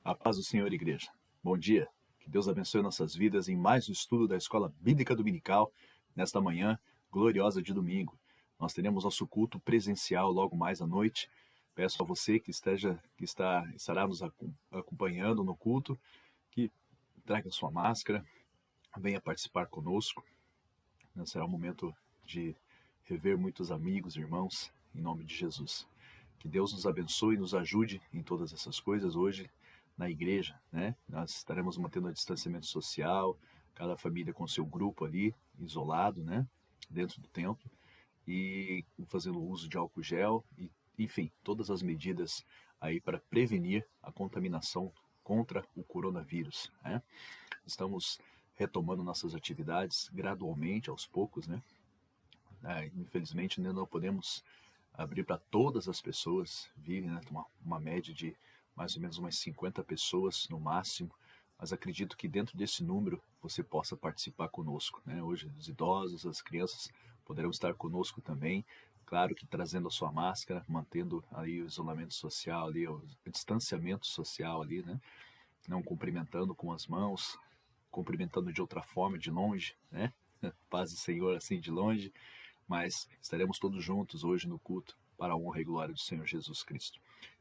A paz do Senhor, igreja. Bom dia. Que Deus abençoe nossas vidas em mais um estudo da Escola Bíblica Dominical, nesta manhã gloriosa de domingo. Nós teremos nosso culto presencial logo mais à noite. Peço a você que estará nos acompanhando no culto, que traga sua máscara, venha participar conosco. Será um momento de rever muitos amigos, irmãos, em nome de Jesus. Que Deus nos abençoe e nos ajude em todas essas coisas hoje na igreja, né? Nós estaremos mantendo o distanciamento social, cada família com seu grupo ali, isolado, né? Dentro do templo, e fazendo uso de álcool gel, e, enfim, todas as medidas aí para prevenir a contaminação contra o coronavírus, né? Estamos retomando nossas atividades gradualmente, aos poucos, né? Infelizmente ainda não podemos abrir para todas as pessoas virem, né? Uma média de mais ou menos umas 50 pessoas no máximo, mas acredito que dentro desse número você possa participar conosco, né? Hoje os idosos, as crianças poderão estar conosco também, claro que trazendo a sua máscara, mantendo aí o isolamento social ali, o distanciamento social ali, né? Não cumprimentando com as mãos, cumprimentando de outra forma, de longe, né? Paz do Senhor assim de longe, mas estaremos todos juntos hoje no culto para a honra e glória do Senhor Jesus Cristo.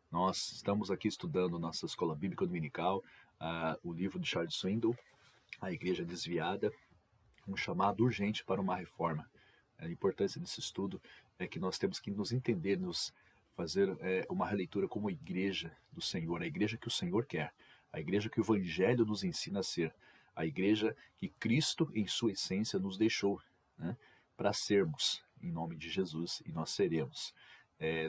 Nós estamos aqui estudando nossa Escola Bíblica Dominical, o livro de Charles Swindoll, A Igreja Desviada, um chamado urgente para uma reforma. A importância desse estudo é que nós temos que nos entender, nos fazer uma releitura como igreja do Senhor, a igreja que o Senhor quer, a igreja que o Evangelho nos ensina a ser, a igreja que Cristo, em sua essência, nos deixou, né, para sermos, em nome de Jesus, e nós seremos.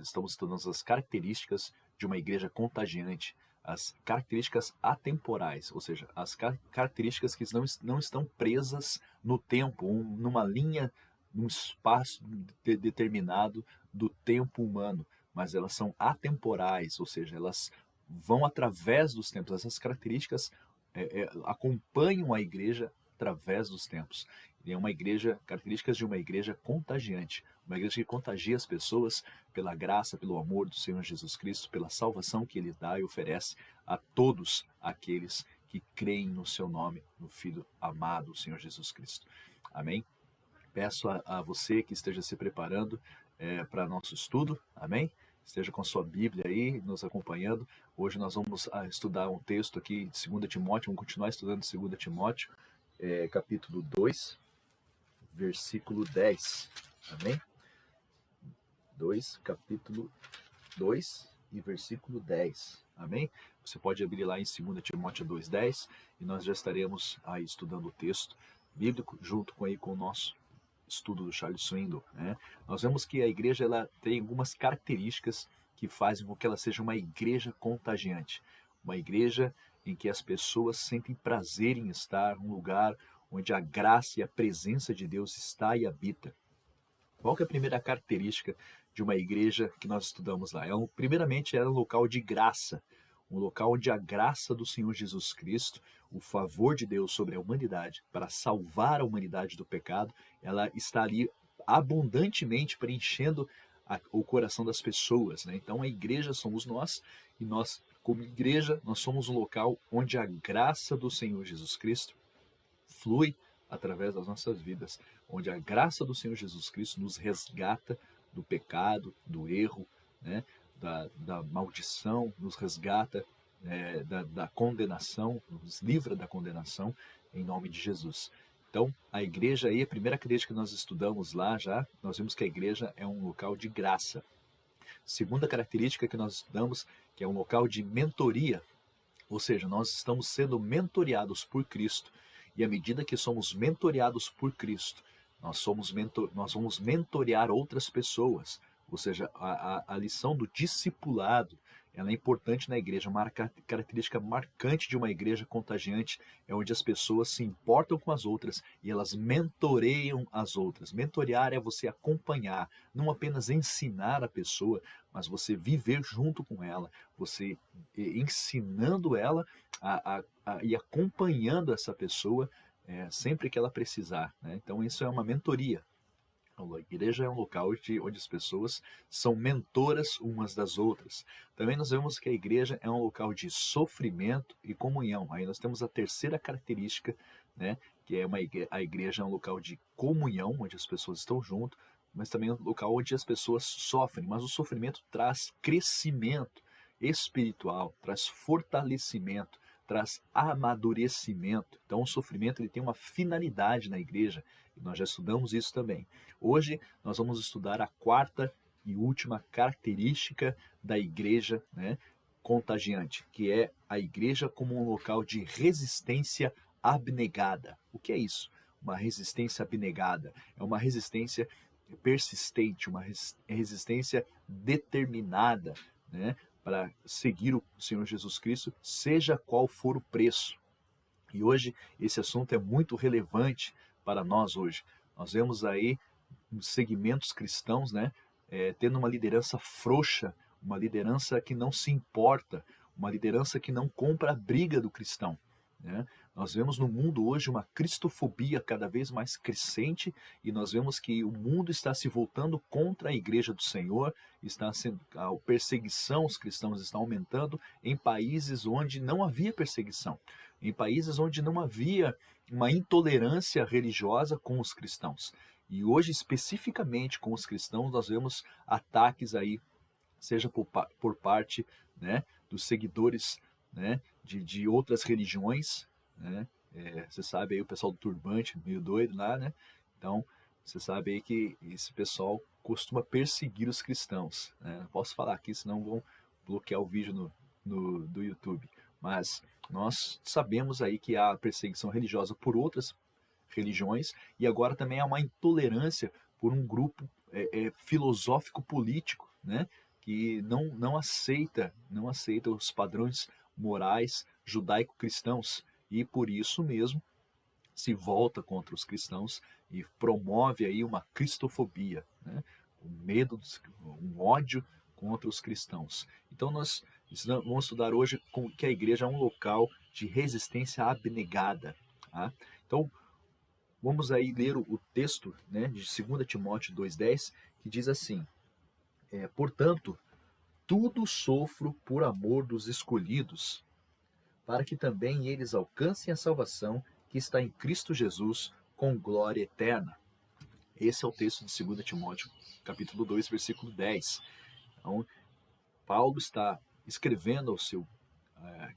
Estamos estudando as características de uma igreja contagiante, as características atemporais, ou seja, as características que não estão presas no tempo, numa linha, num espaço determinado do tempo humano, mas elas são atemporais, ou seja, elas vão através dos tempos. Essas características acompanham a igreja através dos tempos. E é uma igreja, características de uma igreja contagiante, uma igreja que contagia as pessoas pela graça, pelo amor do Senhor Jesus Cristo, pela salvação que Ele dá e oferece a todos aqueles que creem no seu nome, no Filho amado, o Senhor Jesus Cristo. Amém? Peço a você que esteja se preparando para nosso estudo, amém? Esteja com a sua Bíblia aí, nos acompanhando. Hoje nós vamos estudar um texto aqui de 2 Timóteo, vamos continuar estudando 2 Timóteo, capítulo 2, versículo 10, amém? Capítulo 2 e versículo 10, amém? Você pode abrir lá em 2 Timóteo 2:10 e nós já estaremos aí estudando o texto bíblico junto com o nosso estudo do Charles Swindoll, né? Nós vemos que a igreja ela tem algumas características que fazem com que ela seja uma igreja contagiante, uma igreja em que as pessoas sentem prazer em estar, um lugar onde a graça e a presença de Deus está e habita. Qual que é a primeira característica de uma igreja que nós estudamos lá? Primeiramente, era um local de graça, um local onde a graça do Senhor Jesus Cristo, o favor de Deus sobre a humanidade, para salvar a humanidade do pecado, ela está ali abundantemente preenchendo o coração das pessoas, né? Então a igreja somos nós, e nós, como igreja, nós somos um local onde a graça do Senhor Jesus Cristo flui através das nossas vidas, onde a graça do Senhor Jesus Cristo nos resgata do pecado, do erro, né, da maldição, nos resgata da condenação, nos livra da condenação, em nome de Jesus. Então, a igreja aí, a primeira característica que nós estudamos lá já, nós vimos que a igreja é um local de graça. Segunda característica que nós estudamos, que é um local de mentoria, ou seja, nós estamos sendo mentoreados por Cristo, e à medida que somos mentoreados por Cristo, nós vamos mentorear outras pessoas. Ou seja, a lição do discipulado, ela é importante na igreja. Uma característica marcante de uma igreja contagiante é onde as pessoas se importam com as outras e elas mentoreiam as outras. Mentorear é você acompanhar, não apenas ensinar a pessoa, mas você viver junto com ela, você ensinando ela e acompanhando essa pessoa sempre que ela precisar, né? Então isso é uma mentoria. A igreja é um local onde as pessoas são mentoras umas das outras. Também nós vemos que a igreja é um local de sofrimento e comunhão. Aí nós temos a terceira característica, né, que é a igreja é um local de comunhão, onde as pessoas estão junto, mas também é um local onde as pessoas sofrem. Mas o sofrimento traz crescimento espiritual, traz fortalecimento, traz amadurecimento. Então o sofrimento ele tem uma finalidade na igreja, e nós já estudamos isso também. Hoje nós vamos estudar a quarta e última característica da igreja, né, contagiante, que é a igreja como um local de resistência abnegada. O que é isso? Uma resistência abnegada é uma resistência persistente, uma resistência determinada, né, para seguir o Senhor Jesus Cristo, seja qual for o preço. E hoje esse assunto é muito relevante para nós hoje. Nós vemos aí segmentos cristãos, né, tendo uma liderança frouxa, uma liderança que não se importa, uma liderança que não compra a briga do cristão, né? Nós vemos no mundo hoje uma cristofobia cada vez mais crescente, e nós vemos que o mundo está se voltando contra a igreja do Senhor, está sendo, a perseguição aos cristãos está aumentando em países onde não havia perseguição, em países onde não havia uma intolerância religiosa com os cristãos. E hoje, especificamente com os cristãos, nós vemos ataques aí, seja por parte, né, dos seguidores, né, de outras religiões, né? Você sabe aí o pessoal do turbante, meio doido lá, né? Então, você sabe aí que esse pessoal costuma perseguir os cristãos, né? Não posso falar aqui, senão vão bloquear o vídeo do YouTube. Mas nós sabemos aí que há perseguição religiosa por outras religiões, e agora também há uma intolerância por um grupo filosófico político, né, que não aceita os padrões morais judaico-cristãos, e por isso mesmo se volta contra os cristãos e promove aí uma cristofobia, né, um medo, um ódio contra os cristãos. Então nós vamos estudar hoje que a igreja é um local de resistência abnegada, tá? Então vamos aí ler o texto, né, de 2 Timóteo 2,10, que diz assim: portanto, tudo sofro por amor dos escolhidos, para que também eles alcancem a salvação que está em Cristo Jesus com glória eterna. Esse é o texto de 2 Timóteo, capítulo 2, versículo 10. Então, Paulo está escrevendo ao seu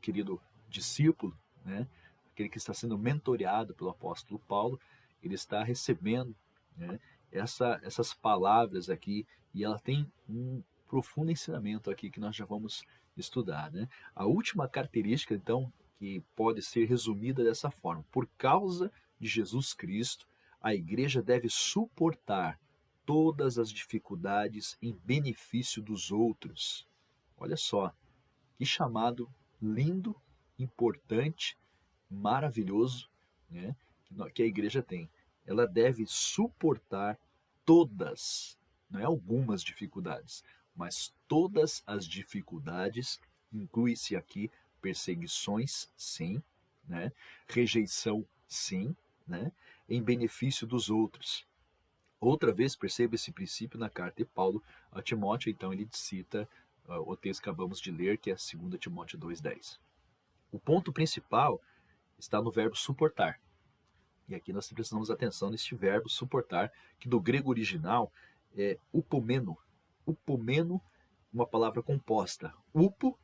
querido discípulo, né, aquele que está sendo mentoreado pelo apóstolo Paulo. Ele está recebendo, né, essas palavras aqui, e ela tem um profundo ensinamento aqui que nós já vamos estudar, né? A última característica, então, que pode ser resumida dessa forma: por causa de Jesus Cristo, a igreja deve suportar todas as dificuldades em benefício dos outros. Olha só, que chamado lindo, importante, maravilhoso, né, que a igreja tem. Ela deve suportar todas, não é algumas dificuldades, mas todas as dificuldades, inclui-se aqui perseguições, sim, né, rejeição, sim, né, em benefício dos outros. Outra vez, perceba esse princípio na carta de Paulo a Timóteo, então ele cita o texto que acabamos de ler, que é 2 Timóteo 2,10. O ponto principal está no verbo suportar. E aqui nós prestamos atenção neste verbo suportar, que do grego original é upomeno. Upomeno, uma palavra composta. Upo,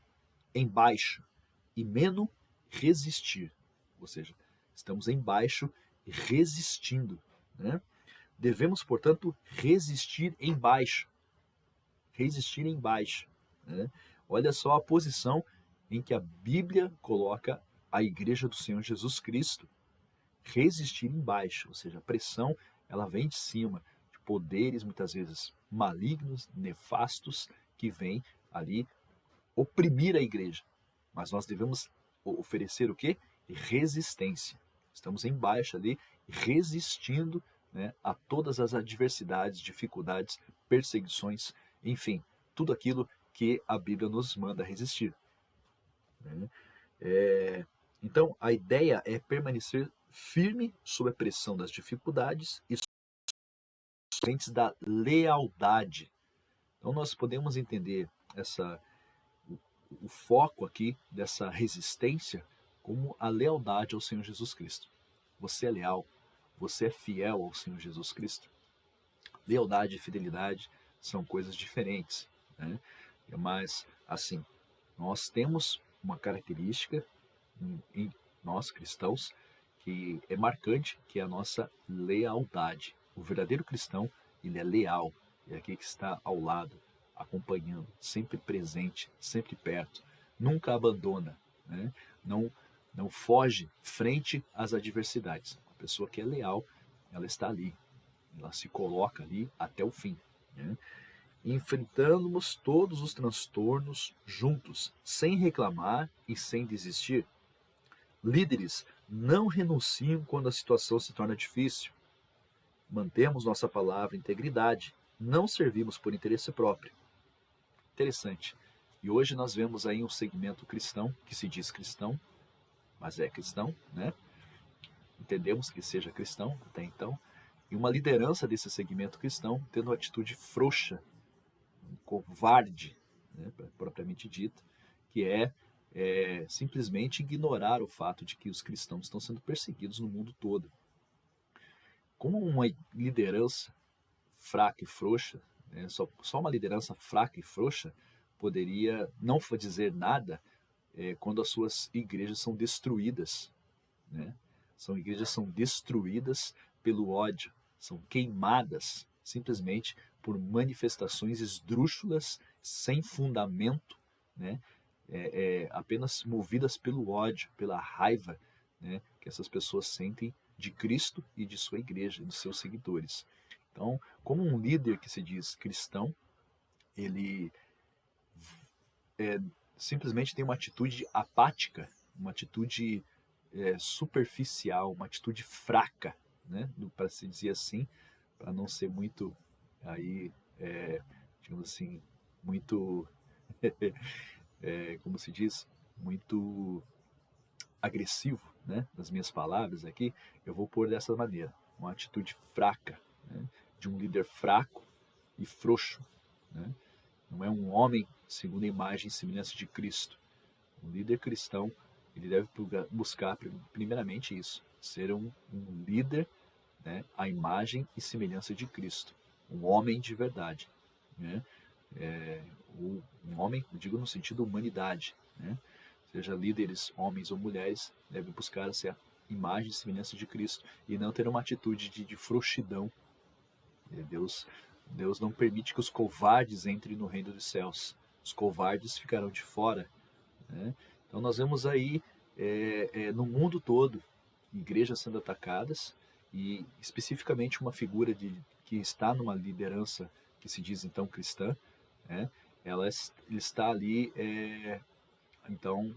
embaixo, e meno, resistir. Ou seja, estamos embaixo resistindo, né? Devemos, portanto, resistir embaixo. Resistir embaixo, né? Olha só a posição em que a Bíblia coloca a igreja do Senhor Jesus Cristo. Resistir embaixo, ou seja, a pressão ela vem de cima, de poderes muitas vezes malignos, nefastos, que vêm ali oprimir a igreja. Mas nós devemos oferecer o quê? Resistência. Estamos embaixo ali, resistindo, né, a todas as adversidades, dificuldades, perseguições, enfim, tudo aquilo que a Bíblia nos manda resistir, né? Então, a ideia é permanecer firme sob a pressão das dificuldades e frentes da lealdade. Então nós podemos entender o foco aqui dessa resistência como a lealdade ao Senhor Jesus Cristo. Você é leal, você é fiel ao Senhor Jesus Cristo. Lealdade e fidelidade são coisas diferentes, né? Mas, assim, nós temos uma característica em nós cristãos que é marcante, que é a nossa lealdade. O verdadeiro cristão, ele é leal, é aquele que está ao lado, acompanhando, sempre presente, sempre perto, nunca abandona, né? Não foge frente às adversidades. A pessoa que é leal, ela está ali, ela se coloca ali até o fim, né? Enfrentamos todos os transtornos juntos, sem reclamar e sem desistir. Líderes não renunciam quando a situação se torna difícil. Mantemos nossa palavra e integridade, não servimos por interesse próprio. Interessante. E hoje nós vemos aí um segmento cristão, que se diz cristão, mas é cristão, né? Entendemos que seja cristão até então, e uma liderança desse segmento cristão tendo uma atitude frouxa, covarde, né, propriamente dita, que é simplesmente ignorar o fato de que os cristãos estão sendo perseguidos no mundo todo. Como uma liderança fraca e frouxa, né, só uma liderança fraca e frouxa poderia não dizer nada quando as suas igrejas são destruídas, né? Igrejas são destruídas pelo ódio, são queimadas simplesmente por manifestações esdrúxulas, sem fundamento, né? Apenas movidas pelo ódio, pela raiva, né, que essas pessoas sentem de Cristo e de sua igreja, de seus seguidores. Então, como um líder que se diz cristão, ele simplesmente tem uma atitude apática, uma atitude superficial, uma atitude fraca, né, para se dizer assim, para não ser muito aí, digamos assim, muito como se diz, muito agressivo, né, nas minhas palavras aqui, eu vou pôr dessa maneira, uma atitude fraca, né, de um líder fraco e frouxo, né? Não é um homem segundo a imagem e semelhança de Cristo. Um líder cristão, ele deve buscar primeiramente isso, ser um líder, né, à imagem e semelhança de Cristo, um homem de verdade, né? Um homem, eu digo no sentido humanidade, né? Seja líderes, homens ou mulheres, devem buscar ser a imagem e semelhança de Cristo e não ter uma atitude de frouxidão. Deus não permite que os covardes entrem no reino dos céus. Os covardes ficarão de fora, né? Então nós vemos aí no mundo todo igrejas sendo atacadas e especificamente uma figura que está numa liderança que se diz então cristã, né? Ele está ali então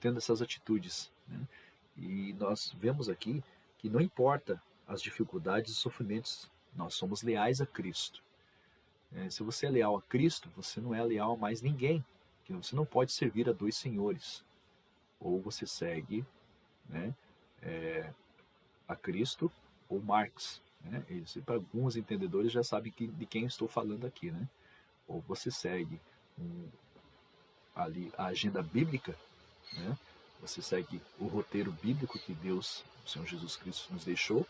tendo essas atitudes, né? E nós vemos aqui que não importa as dificuldades e sofrimentos, nós somos leais a Cristo. Se você é leal a Cristo, você não é leal a mais ninguém. Você não pode servir a dois senhores. Ou você segue, né, a Cristo ou Marx, né? Isso, para alguns entendedores já sabem de quem estou falando aqui, né? Ou você segue ali a agenda bíblica, né? Você segue o roteiro bíblico que Deus, o Senhor Jesus Cristo, nos deixou,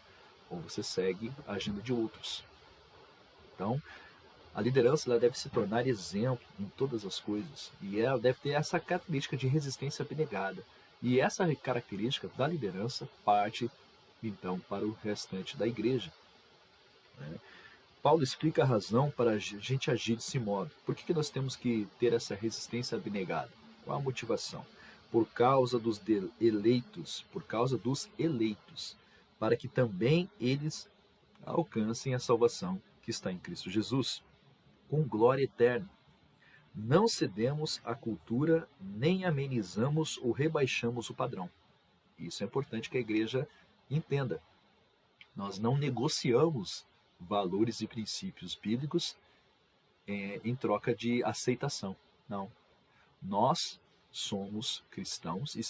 ou você segue a agenda de outros. Então, a liderança ela deve se tornar exemplo em todas as coisas, e ela deve ter essa característica de resistência abnegada. E essa característica da liderança parte, então, para o restante da igreja, né? Paulo explica a razão para a gente agir desse modo. Por que nós temos que ter essa resistência abnegada? Qual a motivação? Por causa dos eleitos, para que também eles alcancem a salvação que está em Cristo Jesus, com glória eterna. Não cedemos à cultura, nem amenizamos ou rebaixamos o padrão. Isso é importante que a igreja entenda. Nós não negociamos valores e princípios bíblicos em troca de aceitação. Não. Nós somos cristãos e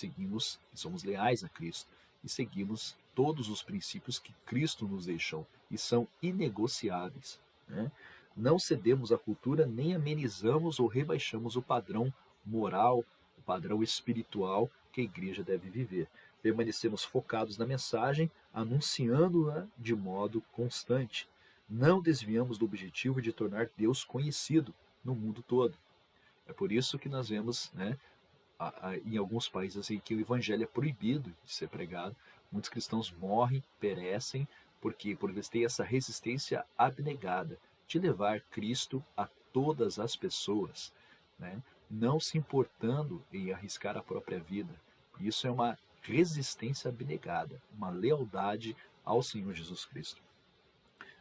somos leais a Cristo e seguimos todos os princípios que Cristo nos deixou e são inegociáveis, né? Não cedemos à cultura nem amenizamos ou rebaixamos o padrão moral, o padrão espiritual que a igreja deve viver. Permanecemos focados na mensagem, anunciando-a de modo constante. Não desviamos do objetivo de tornar Deus conhecido no mundo todo. É por isso que nós vemos, né, em alguns países em que o evangelho é proibido de ser pregado, muitos cristãos morrem, perecem, porque eles têm essa resistência abnegada de levar Cristo a todas as pessoas, né, não se importando em arriscar a própria vida. Isso é uma resistência abnegada, uma lealdade ao Senhor Jesus Cristo.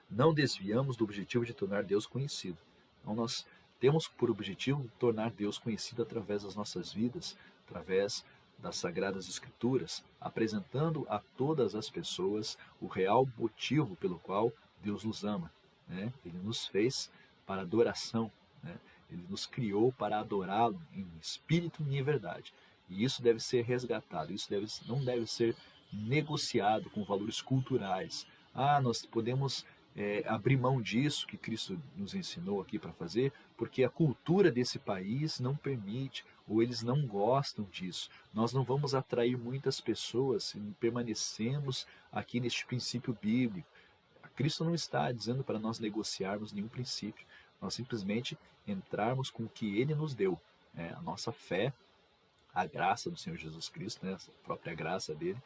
Não desviamos do objetivo de tornar Deus conhecido. Então nós temos por objetivo tornar Deus conhecido através das nossas vidas, através das Sagradas Escrituras, apresentando a todas as pessoas o real motivo pelo qual Deus nos ama, né? Ele nos fez para adoração, né? Ele nos criou para adorá-lo em espírito e em verdade. E isso deve ser resgatado, não deve ser negociado com valores culturais. Nós podemos abrir mão disso que Cristo nos ensinou aqui para fazer, porque a cultura desse país não permite, ou eles não gostam disso. Nós não vamos atrair muitas pessoas se permanecemos aqui neste princípio bíblico. Cristo não está dizendo para nós negociarmos nenhum princípio, nós simplesmente entrarmos com o que Ele nos deu, né? A nossa fé, a graça do Senhor Jesus Cristo, né? A própria graça dele,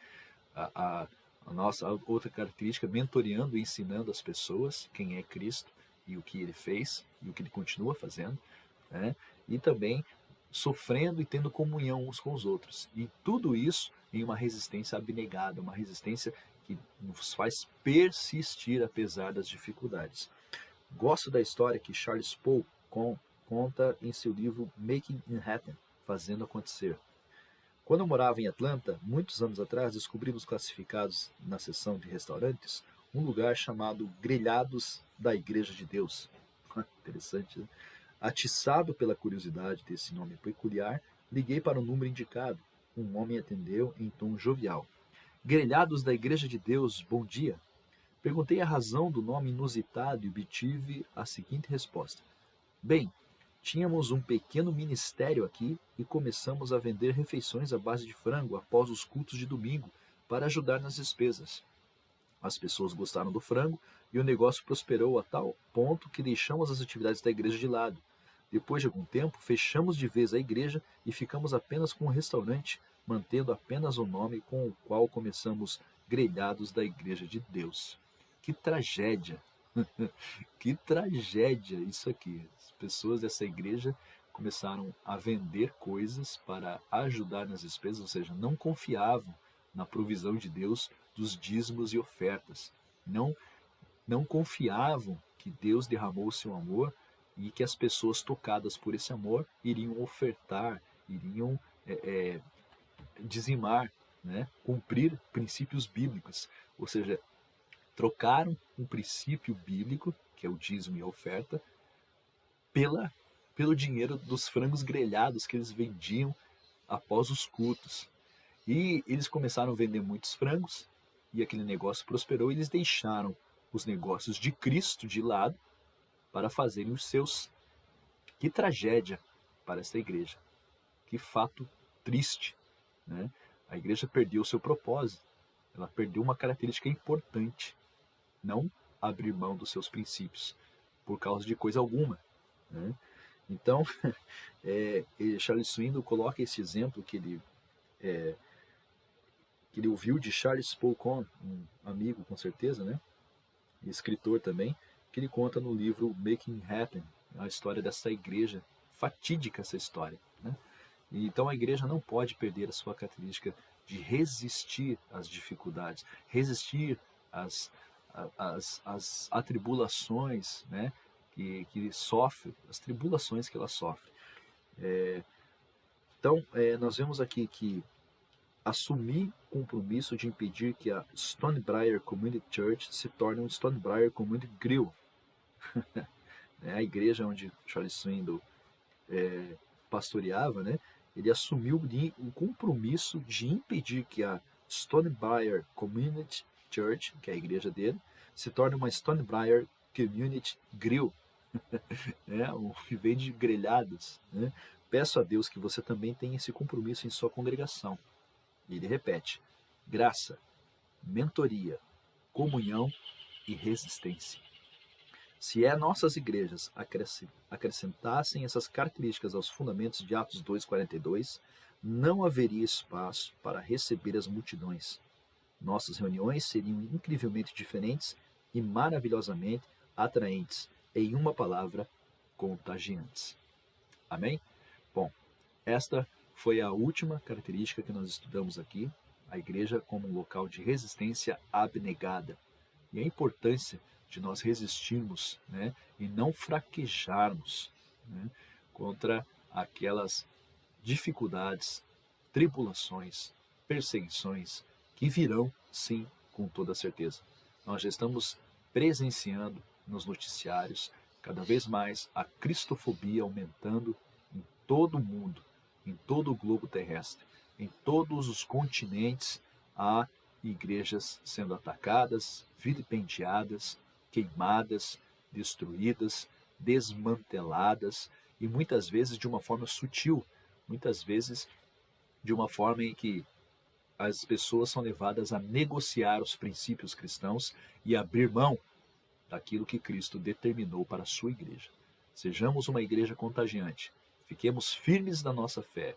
a nossa outra característica, mentoreando e ensinando as pessoas quem é Cristo e o que ele fez e o que ele continua fazendo, né? E também sofrendo e tendo comunhão uns com os outros. E tudo isso em uma resistência abnegada, uma resistência que nos faz persistir apesar das dificuldades. Gosto da história que Charles Poe conta em seu livro Making Manhattan, Fazendo Acontecer. Quando eu morava em Atlanta, muitos anos atrás, descobrimos classificados na seção de restaurantes um lugar chamado Grelhados da Igreja de Deus. Interessante, né? Atiçado pela curiosidade desse nome peculiar, liguei para o número indicado. Um homem atendeu em tom jovial. Grelhados da Igreja de Deus, bom dia. Perguntei a razão do nome inusitado e obtive a seguinte resposta. Bem, tínhamos um pequeno ministério aqui e começamos a vender refeições à base de frango após os cultos de domingo para ajudar nas despesas. As pessoas gostaram do frango e o negócio prosperou a tal ponto que deixamos as atividades da igreja de lado. Depois de algum tempo, fechamos de vez a igreja e ficamos apenas com o restaurante, mantendo apenas o nome com o qual começamos Grelhados da Igreja de Deus. Que tragédia! Que tragédia isso aqui. As pessoas dessa igreja começaram a vender coisas para ajudar nas despesas, ou seja, não confiavam na provisão de Deus dos dízimos e ofertas. Não confiavam que Deus derramou o seu amor e que as pessoas tocadas por esse amor iriam ofertar, iriam dizimar, né? Cumprir princípios bíblicos. Ou seja, trocaram um princípio bíblico, que é o dízimo e a oferta, pelo dinheiro dos frangos grelhados que eles vendiam após os cultos. E eles começaram a vender muitos frangos, e aquele negócio prosperou, e eles deixaram os negócios de Cristo de lado para fazerem os seus. Que tragédia para esta igreja. Que fato triste, né? A igreja perdeu o seu propósito, ela perdeu uma característica importante, não abrir mão dos seus princípios por causa de coisa alguma, né? Então, Charles Swindoll coloca esse exemplo que ele ouviu de Charles Spokane, um amigo com certeza, né? E escritor também, que ele conta no livro Making Happen, a história dessa igreja, fatídica essa história, né? E então a igreja não pode perder a sua característica de resistir às dificuldades, resistir às atribulações, né, que sofre, as tribulações que ela sofre. Então, nós vemos aqui que assumir o compromisso de impedir que a Stonebriar Community Church se torne um Stonebriar Community Grill. A igreja onde Charles Swindoll pastoreava, né, ele assumiu o compromisso de impedir que a Stonebriar Community Church, que é a igreja dele, se torne uma Stonebriar Community Grill, que vende grelhadas. Né? Peço a Deus que você também tenha esse compromisso em sua congregação. E ele repete: graça, mentoria, comunhão e resistência. Se nossas igrejas acrescentassem essas características aos fundamentos de Atos 2,42, não haveria espaço para receber as multidões. Nossas reuniões seriam incrivelmente diferentes e maravilhosamente atraentes, em uma palavra, contagiantes. Amém? Bom, esta foi a última característica que nós estudamos aqui, a igreja como um local de resistência abnegada. E a importância de nós resistirmos, né, e não fraquejarmos, né, contra aquelas dificuldades, tribulações, perseguições que virão, sim, com toda certeza. Nós já estamos presenciando nos noticiários cada vez mais a cristofobia aumentando em todo o mundo, em todo o globo terrestre, em todos os continentes. Há igrejas sendo atacadas, vilipendiadas, queimadas, destruídas, desmanteladas e muitas vezes de uma forma sutil, muitas vezes de uma forma em que as pessoas são levadas a negociar os princípios cristãos e abrir mão daquilo que Cristo determinou para a sua igreja. Sejamos uma igreja contagiante, fiquemos firmes na nossa fé,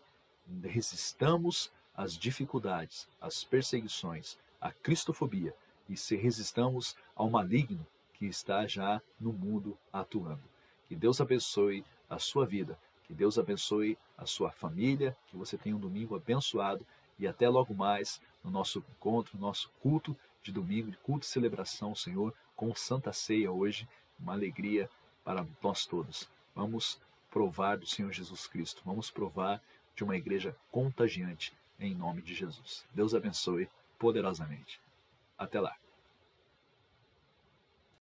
resistamos às dificuldades, às perseguições, à cristofobia e se resistamos ao maligno que está já no mundo atuando. Que Deus abençoe a sua vida, que Deus abençoe a sua família, que você tenha um domingo abençoado e até logo mais no nosso encontro, no nosso culto de domingo, de culto de celebração ao Senhor, com Santa Ceia hoje, uma alegria para nós todos. Vamos provar do Senhor Jesus Cristo, vamos provar de uma igreja contagiante, em nome de Jesus. Deus abençoe poderosamente. Até lá.